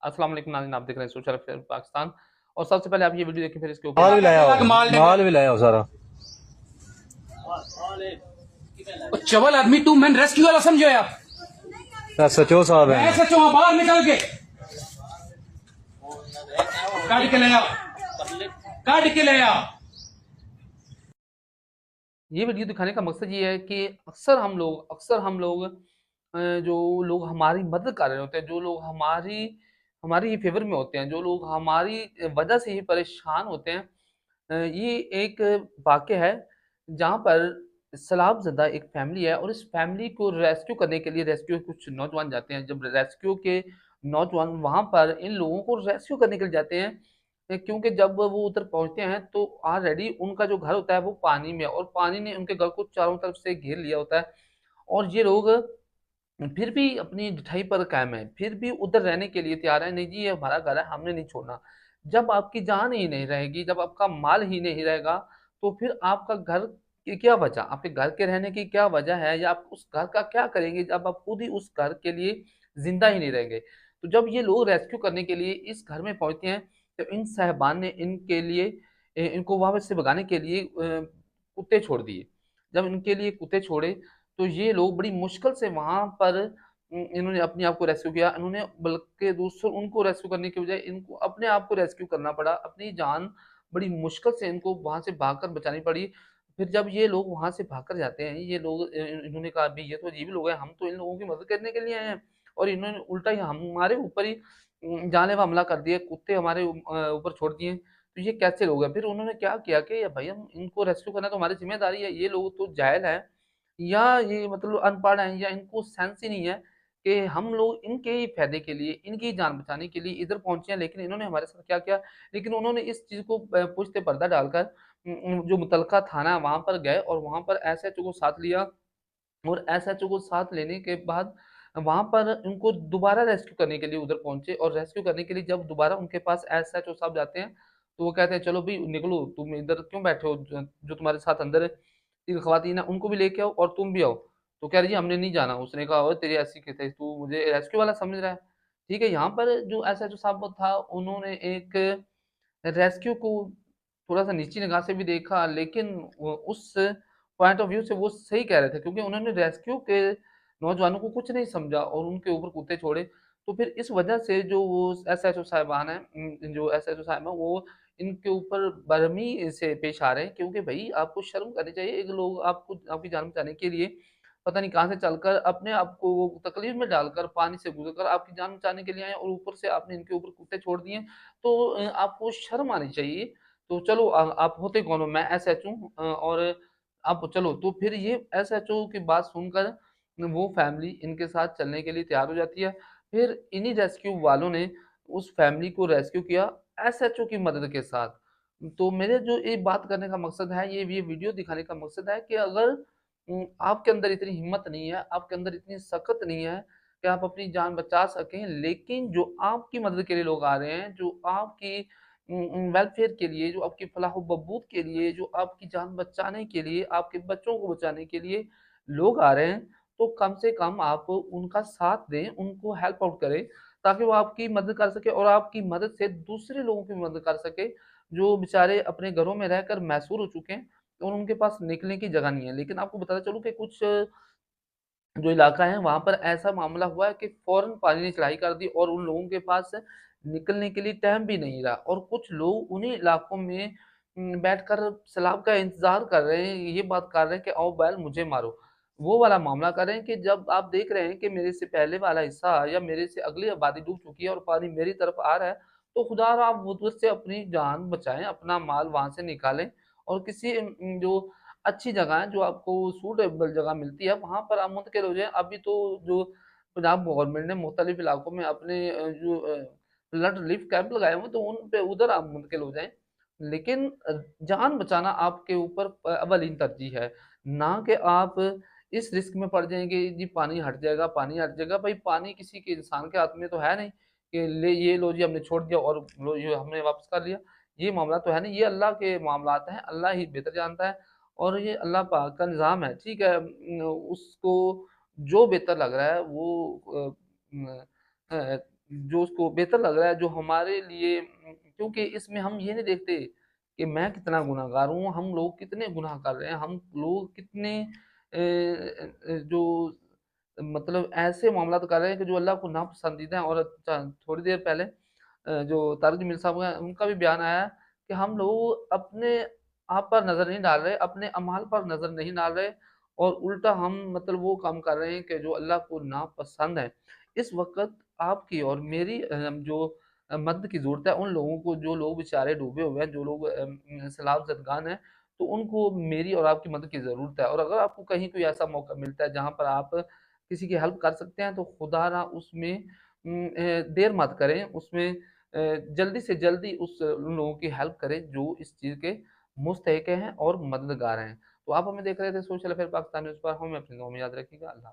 अस्सलाम वालेकुम नाज़रीन, आप देख रहे हैं सोशल अफेयर पाकिस्तान। और सबसे पहले आप ये वीडियो देखें, फिर इसके ऊपर माल भी लाया हो, माल भी लाया हो सारा। चवल आदमी टू मैन रेस्क्यू वाला समझो आप। सचो साहब मैं है। सचो हाँ, बाहर निकल के काट के ले आओ, काट के ले आओ। ये वीडियो दिखाने का मकसद ये है कि अक्सर हम लोग जो लोग हमारी मदद कर रहे होते हैं, जो लोग हमारी हमारी ही फेवर में होते हैं, जो लोग हमारी वजह से ही परेशान होते हैं। ये एक वाक़या है जहाँ पर सलाबज़दा एक फैमिली है और इस फैमिली को रेस्क्यू करने के लिए रेस्क्यू कुछ नौजवान जाते हैं। जब रेस्क्यू के नौजवान वहाँ पर इन लोगों को रेस्क्यू करने के लिए जाते हैं, क्योंकि जब वो उधर पहुँचते हैं तो ऑलरेडी उनका जो घर होता है वो पानी में है और पानी ने उनके घर को चारों तरफ से घेर लिया होता है। और ये लोग फिर भी अपनी ढिठाई पर कायम हैं, फिर भी उधर रहने के लिए तैयार हैं, नहीं जी ये हमारा घर है, हमने नहीं छोड़ना। जब आपकी जान ही नहीं रहेगी, जब आपका माल ही नहीं रहेगा, तो फिर आपका घर की क्या वजह? आपके घर के रहने की क्या वजह है या आप उस घर का क्या करेंगे जब आप खुद ही उस घर के लिए ज़िंदा ही नहीं रहेंगे? तो जब ये लोग रेस्क्यू करने के लिए इस घर में पहुँचते हैं, तो इन साहिबान ने इनके लिए इनको वहाँ से भगाने के लिए कुत्ते छोड़ दिए। जब इनके लिए कुत्ते छोड़े तो ये लोग बड़ी मुश्किल से वहाँ पर इन्होंने अपने आप को रेस्क्यू किया। इन्होंने बल्कि दूसरों उनको रेस्क्यू करने की बजाय इनको अपने आप को रेस्क्यू करना पड़ा। अपनी जान बड़ी मुश्किल से इनको वहाँ से भागकर बचानी पड़ी। फिर जब ये लोग वहाँ से भागकर जाते हैं, ये लोग इन्होंने कहा अभी ये तो अजीब लोग हैं, हम तो इन लोगों की मदद करने के लिए आए हैं और इन्होंने उल्टा ही हमारे ऊपर ही जानलेवा हमला कर दिया, कुत्ते हमारे ऊपर छोड़ दिए। तो ये कैसे लोग हैं? फिर उन्होंने क्या किया कि भाई हम इनको रेस्क्यू करना तो हमारी ज़िम्मेदारी है। ये लोग तो जाहिल हैं या ये मतलब अनपढ़ हैं या इनको सेंस ही नहीं है कि हम लोग इनके ही फ़ायदे के लिए, इनकी जान बचाने के लिए इधर पहुँचे हैं, लेकिन इन्होंने हमारे साथ क्या किया? लेकिन उन्होंने इस चीज़ को पुश्त पर्दा डालकर जो मुतलका थाना है वहाँ पर गए और वहाँ पर एसएचओ को साथ लिया और एसएचओ को साथ लेने के बाद वहाँ पर उनको दोबारा रेस्क्यू करने के लिए उधर पहुँचे और रेस्क्यू करने के लिए जब दोबारा उनके पास एसएचओ साहब जाते हैं, तो वो कहते हैं चलो भई निकलो, तुम इधर क्यों बैठे हो? जो तुम्हारे साथ अंदर 3 ख़वातीन हैं उनको भी लेके आओ और तुम भी आओ। तो कह रही है हमने नहीं जाना। उसने कहा ओए तेरी ऐसी कैसे तू मुझे रेस्क्यू वाला समझ रहा है? ठीक है, यहाँ पर जो एसएचओ साहब था उन्होंने एक रेस्क्यू को थोड़ा-सा नीची निगाह से भी देखा, लेकिन उस पॉइंट ऑफ व्यू से वो सही कह रहे थे क्योंकि उन्होंने रेस्क्यू के नौजवानों को कुछ नहीं समझा और उनके ऊपर कुत्ते छोड़े। तो फिर इस वजह से जो वो एसएचओ साहिबान हैं जो एसएचओ साहिब हैं वो इनके ऊपर बरहमी से पेश आ रहे हैं क्योंकि भई आपको शर्म करनी चाहिए। एक लोग आपको आपकी जान बचाने के लिए पता नहीं कहाँ से चलकर अपने आप को वो तकलीफ में डालकर पानी से गुज़रकर आपकी जान बचाने के लिए आए और ऊपर से आपने इनके ऊपर कुत्ते छोड़ दिए। तो आपको शर्म आनी चाहिए। तो चलो आप होते कौन हो? मैं एसएचओ हूँ और आप चलो तो फिर ये एसएचओ की बात सुनकर वो फैमिली इनके साथ चलने के लिए तैयार हो जाती है। फिर इन्हीं रेस्क्यू वालों ने उस फैमिली को रेस्क्यू किया एसएचओ की मदद के साथ। तो मेरे जो ये बात करने का मकसद है, ये वीडियो दिखाने का मकसद है कि अगर आपके अंदर इतनी हिम्मत नहीं है, आपके अंदर इतनी सख़्त नहीं है कि आप अपनी जान बचा सकें, लेकिन जो आपकी मदद के लिए लोग आ रहे हैं, जो आपकी वेलफेयर के लिए, जो आपकी फलाह-व-बहबूद के लिए, जो आपकी जान बचाने के लिए, आपके बच्चों को बचाने के लिए लोग आ रहे हैं, तो कम से कम आप उनका साथ दें, उनको हेल्प आउट करें, ताकि वो आपकी मदद कर सकें और आपकी मदद से दूसरे लोगों की मदद कर सकें, जो बेचारे अपने घरों में रहकर महसूर हो चुके हैं और उनके पास निकलने की जगह नहीं है। लेकिन आपको बताता चलूँ कि कुछ जो इलाका है वहाँ पर ऐसा मामला हुआ है कि फ़ौरन पानी ने चढ़ाई कर दी और उन लोगों के पास निकलने के लिए टाइम भी नहीं रहा और कुछ लोग उन्हीं इलाकों में बैठकर सैलाब का इंतज़ार कर रहे हैं, ये बात कर रहे हैं कि आओ बैल मुझे मारो। वो वाला मामला कर रहे हैं कि जब आप देख रहे हैं कि मेरे से पहले वाला हिस्सा या मेरे से अगली आबादी डूब चुकी है और पानी मेरी तरफ आ रहा है, तो खुदारा आप उधर से अपनी जान बचाएँ, अपना माल वहाँ से निकालें और किसी जो अच्छी जगह है, जो आपको सूटेबल जगह मिलती है, वहाँ पर आप मुंतकिल हो जाएँ। अभी तो जो पंजाब गवर्नमेंट ने मुख्तलिफ इलाकों में अपने फ्लड रिलीफ कैंप लगाए हुए हैं, तो उन पे उधर आप मुंतकिल हो जाएँ। लेकिन जान बचाना आपके ऊपर अव्वलीन तरजीह है, ना कि आप इस रिस्क में पड़ जाएँ कि जी पानी हट जाएगा, पानी हट जाएगा। भई पानी किसी के इंसान के हाथ में तो है नहीं कि ले ये लो जी हमने छोड़ दिया और लो ये हमने वापस कर लिया। ये मामला तो है नहीं, ये अल्लाह के मामलात हैं, अल्लाह ही बेहतर जानता है। और ये अल्लाह पाक का निज़ाम है, ठीक है? उसको जो बेहतर लग रहा है वो जो उसको बेहतर लग रहा है, जो हमारे लिए क्योंकि इसमें हम ये नहीं देखते कि मैं कितना गुनहगार हूँ, हम लोग कितने गुनाह कर रहे हैं, हम लोग कितने जो मतलब ऐसे मामलात कर रहे हैं कि जो अल्लाह को नापसंदीदा हैं। और थोड़ी देर पहले जो तारिक जमील साहब हैं, उनका भी बयान आया है कि हम लोग अपने आप पर नज़र नहीं डाल रहे, अपने अमाल पर नज़र नहीं डाल रहे, और उल्टा हम मतलब वो काम कर रहे हैं कि जो अल्लाह को नापसंद है। इस वक़्त आपकी और मेरी जो मदद की ज़रूरत है उन लोगों को, जो लोग बेचारे डूबे हुए हैं, जो लोग सैलाब ज़दगान हैं, तो उनको मेरी और आपकी मदद की ज़रूरत है। और अगर आपको कहीं कोई ऐसा मौका मिलता है जहाँ पर आप किसी की हेल्प कर सकते हैं, तो खुदा ना उसमें देर मत करें, उसमें जल्दी से जल्दी उन लोगों की हेल्प करें जो इस चीज़ के मुस्तहिक हैं और मददगार हैं। तो आप हमें देख रहे थे सोशल अफेयर पाकिस्तान न्यूज़ पर, हमें अपनी दुआ में याद रखिएगा। अल्लाह